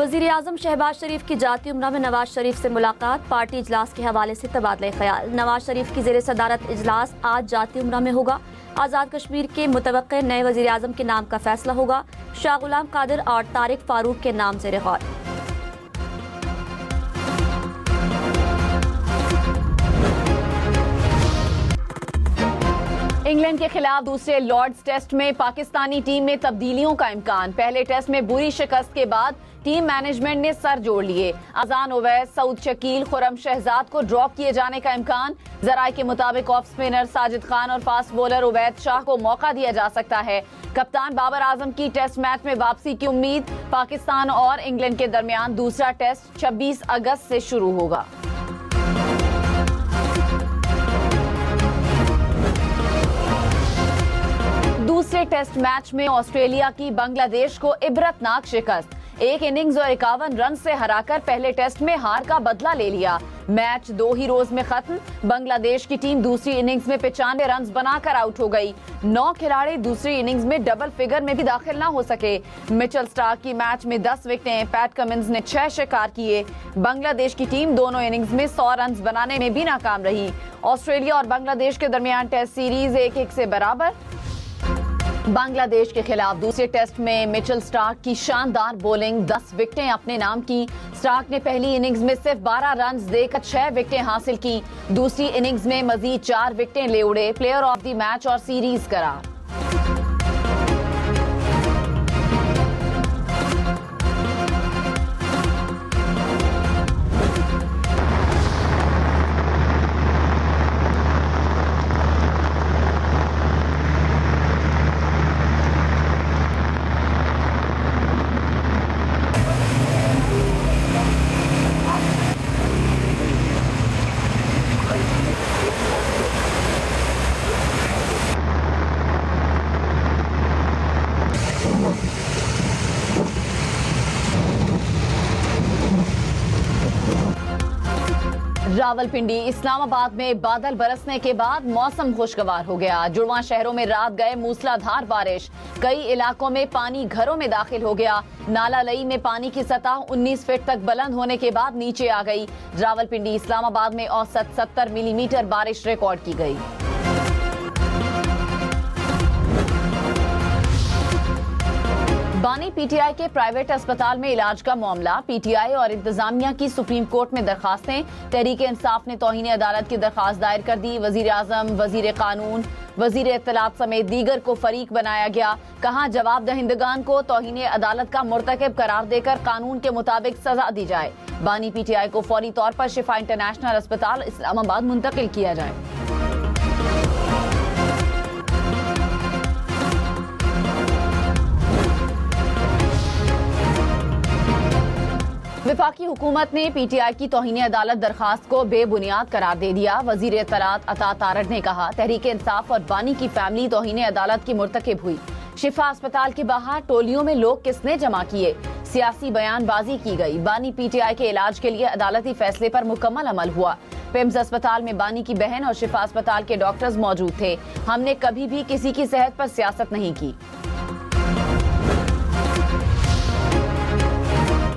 वज़ीर आज़म शहबाज शरीफ की जाती उम्रा में नवाज शरीफ से मुलाकात, पार्टी इजलास के हवाले से तबादला ख्याल। नवाज शरीफ की ज़ेर सदारत इजलास आज जाती उम्रा में होगा। आज़ाद कश्मीर के मुतवक्के नए वज़ीर आज़म के नाम का फैसला होगा। शाह गुलाम कादिर और तारिक फारूक के नाम ज़ेर गौर। इंग्लैंड के खिलाफ दूसरे लॉर्ड्स टेस्ट में पाकिस्तानी टीम में तब्दीलियों का इम्कान। पहले टेस्ट में बुरी शिकस्त के बाद टीम मैनेजमेंट ने सर जोड़ लिए। अजान ओवैस, सऊद शकील, खुरम शहजाद को ड्रॉप किए जाने का इम्कान। जराये के मुताबिक ऑफ स्पिनर साजिद खान और फास्ट बॉलर उवैद शाह को मौका दिया जा सकता है। कप्तान बाबर आजम की टेस्ट मैच में वापसी की उम्मीद। पाकिस्तान और इंग्लैंड के दरमियान दूसरा टेस्ट 26 अगस्त से शुरू होगा। दूसरे टेस्ट मैच में ऑस्ट्रेलिया की बांग्लादेश को इबरतनाक शिकस्त। एक इनिंग्स और 51 रन से हराकर पहले टेस्ट में हार का बदला ले लिया। मैच 2 ही रोज में खत्म। बांग्लादेश की टीम दूसरी इनिंग्स में 95 रन बनाकर आउट हो गई। 9 खिलाड़ी दूसरी इनिंग्स में डबल फिगर में भी दाखिल न हो सके। मिचेल स्टार्क की मैच में 10 विकेटें, पैट कमिंस ने 6 शिकार किए। बांग्लादेश की टीम दोनों इनिंग्स में 100 रन बनाने में भी नाकाम रही। ऑस्ट्रेलिया और बांग्लादेश के दरमियान टेस्ट सीरीज 1-1 से बराबर। बांग्लादेश के खिलाफ दूसरे टेस्ट में मिचेल स्टार्क की शानदार बॉलिंग, 10 विकेटें अपने नाम की। स्टार्क ने पहली इनिंग्स में सिर्फ 12 रन देकर 6 विकेटें हासिल की। दूसरी इनिंग्स में मजीद 4 विकेटें ले उड़े। प्लेयर ऑफ द मैच और सीरीज करार। रावलपिंडी, इस्लामाबाद में बादल बरसने के बाद मौसम खुशगवार हो गया। जुड़वां शहरों में रात गए मूसलाधार बारिश। कई इलाकों में पानी घरों में दाखिल हो गया। नाला लई में पानी की सतह 19 फीट तक बुलंद होने के बाद नीचे आ गई। रावलपिंडी, इस्लामाबाद में औसत 70 मिलीमीटर बारिश रिकॉर्ड की गई। बानी पीटीआई के प्राइवेट अस्पताल में इलाज का मामला। पीटीआई और इंतजामिया की सुप्रीम कोर्ट में दरखास्तें। तहरीके इंसाफ ने तौहीन अदालत की दरखास्त दायर कर दी। वजीर आजम, वजीर कानून, वजीर इत्तलात समेत दीगर को फरीक बनाया गया। कहा जवाब दहिंदगान को तौहीन अदालत का मुर्तकिब करार देकर कानून के मुताबिक सजा दी जाए। बानी पीटीआई को फौरी तौर पर शिफा इंटरनेशनल अस्पताल इस्लामाबाद मुंतकिल किया जाए। वफाकी हुकूमत ने पीटीआई की तौहीन अदालत दरखास्त को बेबुनियाद करार दे दिया। वजीर इत्तलात अता तारड़ ने कहा तहरीक इंसाफ और बानी की फैमिली तौहीन अदालत की मुर्तकिब हुई। शिफा अस्पताल के बाहर टोलियों में लोग किसने जमा किए, सियासी बयानबाजी की गई। बानी पीटीआई के इलाज के लिए अदालती फैसले पर मुकम्मल अमल हुआ। पिम्स अस्पताल में बानी की बहन और शिफा अस्पताल के डॉक्टर्स मौजूद थे। हमने कभी भी किसी की सेहत पर सियासत नहीं की।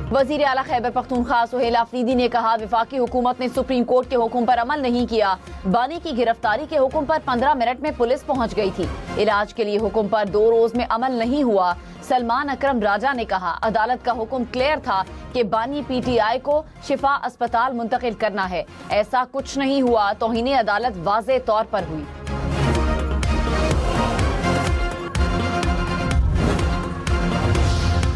वजीर आला खैबर पख्तूनख्वा सुहेल आफरीदी ने कहा वफाकी हुकूमत ने सुप्रीम कोर्ट के हुक्म पर अमल नहीं किया। बानी की गिरफ्तारी के हुक्म पर 15 मिनट में पुलिस पहुंच गई थी। इलाज के लिए हुक्म पर 2 रोज में अमल नहीं हुआ। सलमान अकरम राजा ने कहा अदालत का हुक्म क्लियर था कि बानी पीटीआई को शिफा अस्पताल मुंतकिल करना है। ऐसा कुछ नहीं हुआ। तौहीन अदालत वाज़े तौर पर हुई।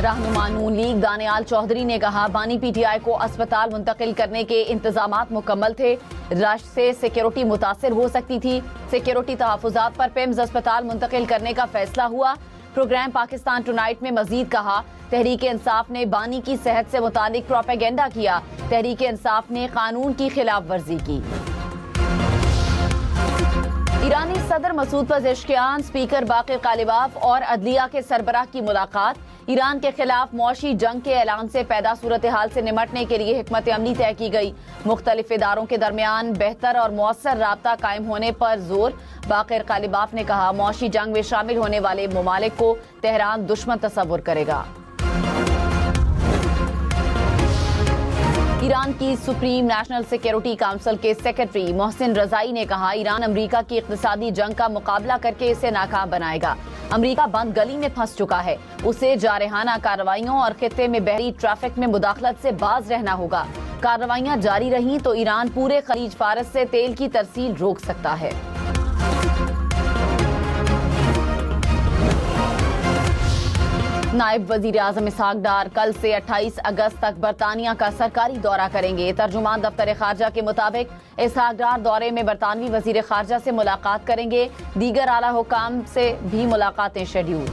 रहनुमा नून लीग दानियाल चौधरी ने कहा बानी पीटीआई को अस्पताल मुंतकिल करने के इंतजामात मुकम्मल थे। रश से सिक्योरिटी मुतासिर हो सकती थी। सिक्योरिटी तहफुजात पर पिम्स अस्पताल मुंतकिल करने का फैसला हुआ। प्रोग्राम पाकिस्तान टुनाइट में मजीद कहा तहरीक इंसाफ ने बानी की सेहत से मुतालिक प्रोपेगेंडा किया। तहरीक इंसाफ ने कानून की खिलाफ वर्जी की। ईरानी सदर मसूद पज़ेश्कियान, स्पीकर बाक़िर कालिबाफ और अदलिया के सरबराह की मुलाकात। ईरान के खिलाफ मौशी जंग के ऐलान से पैदा सूरत हाल से निमटने के लिए हिकमत अमली तय की गई। मुख्तलिफ इदारों के दरमियान बेहतर और मौसर राब्ता कायम होने पर जोर। बाक़िर कालिबाफ ने कहा मौशी जंग में शामिल होने वाले ममालिक को तेहरान दुश्मन तस्वुर करेगा। ईरान की सुप्रीम नेशनल सिक्योरिटी काउंसिल के सेक्रेटरी मोहसिन रजाई ने कहा, ईरान अमेरिका की इक्तिसादी जंग का मुकाबला करके इसे नाकाम बनाएगा। अमेरिका बंद गली में फंस चुका है, उसे जारहाना कार्रवाइयों और खित्ते में बहरी ट्रैफिक में मुदाखलत से बाज रहना होगा। कार्रवाइयां जारी रहीं तो ईरान पूरे खलीज फारस से तेल की तरसील रोक सकता है। नायब वजीर आजम इसहाक डार कल से 28 अगस्त तक बरतानिया का सरकारी दौरा करेंगे। तर्जुमान दफ्तर खारजा के मुताबिक इसहाक डार दौरे में बरतानवी वजीर खारजा से मुलाकात करेंगे। दीगर आला हुकाम से भी मुलाकातें शेड्यूल।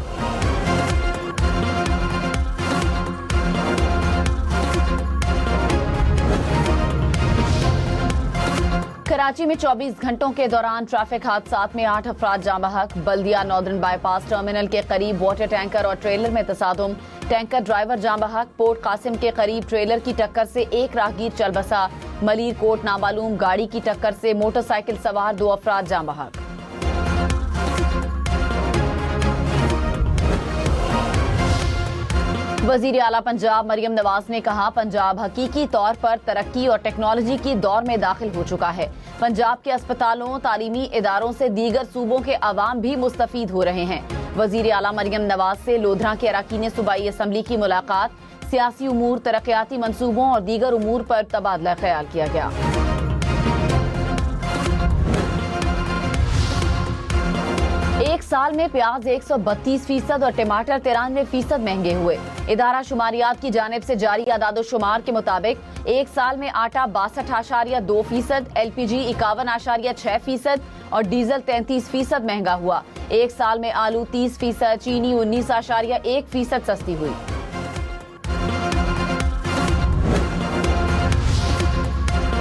कराची में 24 घंटों के दौरान ट्रैफिक हादसात में 8 अफराद जाँ बहक। बल्दिया नॉर्दर्न बाईपास टर्मिनल के करीब वाटर टैंकर और ट्रेलर में तसादुम, टैंकर ड्राइवर जाँ बहक। पोर्ट कासिम के करीब ट्रेलर की टक्कर से एक राहगीर चल बसा। मलीर कोट नामालूम गाड़ी की टक्कर से मोटरसाइकिल सवार 2 अफराद जाँ बहक। वजीर आला पंजाब मरियम नवाज ने कहा, पंजाब हकीकी तौर पर तरक्की और टेक्नोलॉजी की दौर में दाखिल हो चुका है। पंजाब के अस्पतालों, तालीमी इदारों से दीगर सूबों के अवाम भी मुस्तफीद हो रहे हैं। वजीर आला मरियम नवाज से लोधरा के अरकान सूबाई असम्बली की मुलाकात, सियासी उमूर, तरक्याती मंसूबों और दीगर उमूर पर तबादला ख्याल किया गया। एक साल में प्याज 132% और टमाटर 93% महंगे हुए। इदारा शुमारियात की जानिब से जारी आदादोशुमार के मुताबिक एक साल में आटा 62.2%, LPG 51.6% और डीजल 33% महंगा हुआ। एक साल में आलू 30%, चीनी 19.1% सस्ती हुई।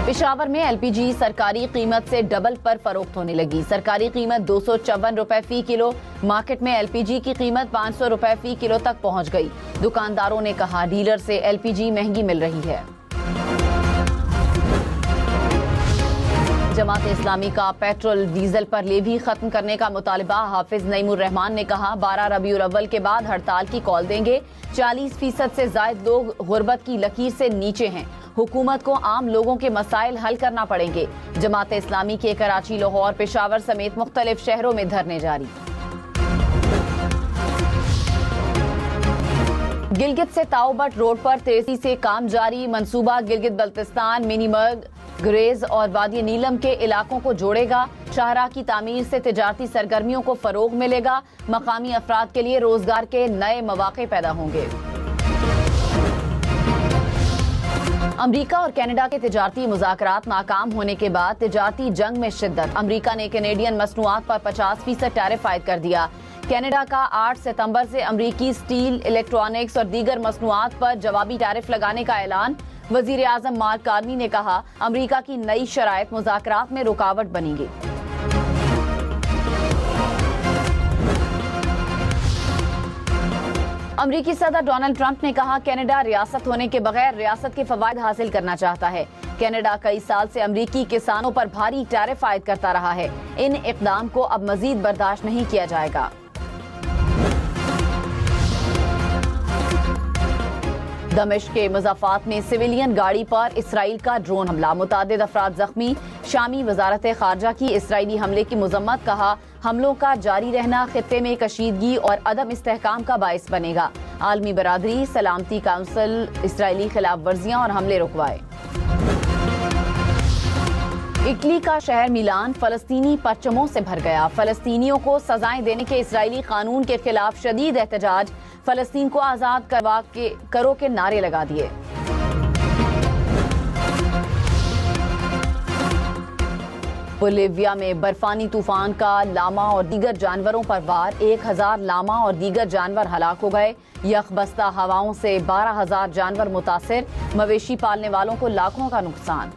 पेशावर में LPG सरकारी कीमत से डबल पर फरोख्त होने लगी। सरकारी कीमत 254 रुपए फी किलो, मार्केट में LPG की कीमत 500 रुपए फी किलो तक पहुंच गई। दुकानदारों ने कहा, डीलर से LPG महंगी मिल रही है। जमात इस्लामी का पेट्रोल डीजल पर लेवी खत्म करने का मुतालिबा। हाफिज नईमुर रहमान ने कहा, 12 रबीउल अव्वल के बाद हड़ताल की कॉल देंगे। 40% से ज्यादा लोग गुर्बत की लकीर से नीचे हैं। हुकूमत को आम लोगों के मसाइल हल करना पड़ेंगे। जमात इस्लामी के कराची, लाहौर, पेशावर समेत मुख्तलिफ शहरों में धरने जारी। गिलगित से ताओबट रोड पर तेजी से काम जारी। मंसूबा गिलगित बल्तिस्तान, मिनीमर्ग, ग्रेज और वादी नीलम के इलाकों को जोड़ेगा। शाहराह की तामीर से तिजारती सरगर्मियों को फरोग मिलेगा। मकामी अफराद के लिए रोजगार के नए मौके पैदा होंगे। अमरीका और कनाडा के तिजारती मुज़ाकरात नाकाम होने के बाद तिजारती जंग में शिद्दत। अमरीका ने कैनेडियन मसनूआत पर 50% टैरिफ आयद कर दिया। कनाडा का 8 सितंबर से अमरीकी स्टील, इलेक्ट्रॉनिक्स और दीगर मसनूआत पर जवाबी टैरिफ लगाने का ऐलान। वजीर आजम मार्क कार्नी ने कहा, अमरीका की नई शराइत मुज़ाकरात में रुकावट बनेंगी। अमरीकी सदर डोनाल्ड ट्रंप ने कहा, कनाडा रियासत होने के बगैर रियासत के फवायद हासिल करना चाहता है। कनाडा कई साल से अमरीकी किसानों पर भारी टैरिफ आयद करता रहा है। इन इक़दाम को अब मजीद बर्दाश्त नहीं किया जाएगा। दमिश्क के मुज़ाफ़ात में सिविलियन गाड़ी पर इसराइल का ड्रोन हमला, मुतादिद अफराद जख्मी। शामी वजारत खारजा की इसराइली हमले की मजम्मत, कहा, हमलों का जारी रहना खित्ते में कशीदगी और अदम इस्तेहकाम का बाइस बनेगा। आलमी बरादरी, सलामती काउंसिल इसराइली खिलाफ वर्जियां और हमले रुकवाए। इटली का शहर मिलान फलस्तीनी परचमों से भर गया। फलस्तीनियों को सजाएं देने के इसराइली कानून के खिलाफ शदीद एहतजाज। फलस्तीन को आजाद करो के नारे लगा दिए। बोलिविया में बर्फानी तूफान का लामा और दीगर जानवरों पर वार। 1000 लामा और दीगर जानवर हलाक हो गए। यखबस्ता हवाओं से 12,000 जानवर मुतासिर। मवेशी पालने वालों को लाखों का नुकसान।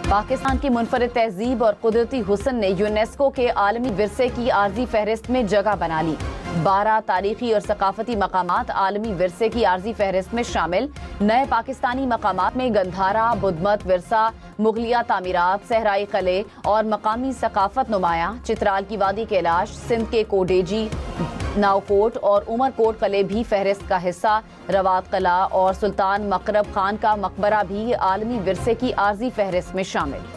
पाकिस्तान की मुनफरिद तहजीब और कुदरती हुस्न ने यूनेस्को के आलमी विरसे की आर्जी फहरिस्त में जगह बना ली। 12 तारीखी और सकाफती मकामात आलमी विरसे की आर्जी फहरिस्त में शामिल। नए पाकिस्तानी मकामात में गंधारा, बुद्धमत विरसा, मुगलिया तामीरात, सहराई किले और मकामी सकाफत नुमाया। चित्राल की वादी कैलाश, सिंध के कोडेजी, नावकोट और उमरकोट किले भी फहरिस्त का हिस्सा। रवात किला और सुल्तान मकरब खान का मकबरा भी आलमी विरसे की आर्जी फहरिस्त में शामिल।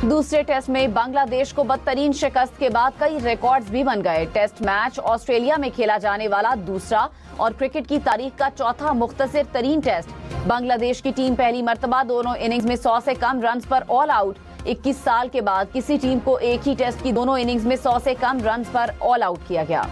दूसरे टेस्ट में बांग्लादेश को बदतरीन शिकस्त के बाद कई रिकॉर्ड्स भी बन गए। टेस्ट मैच ऑस्ट्रेलिया में खेला जाने वाला दूसरा और क्रिकेट की तारीख का चौथा मुख्तसर तरीन टेस्ट। बांग्लादेश की टीम पहली मर्तबा दोनों इनिंग्स में 100 से कम रन पर ऑल आउट। 21 साल के बाद किसी टीम को एक ही टेस्ट की दोनों इनिंग्स में 100 से कम रन पर ऑल आउट किया गया।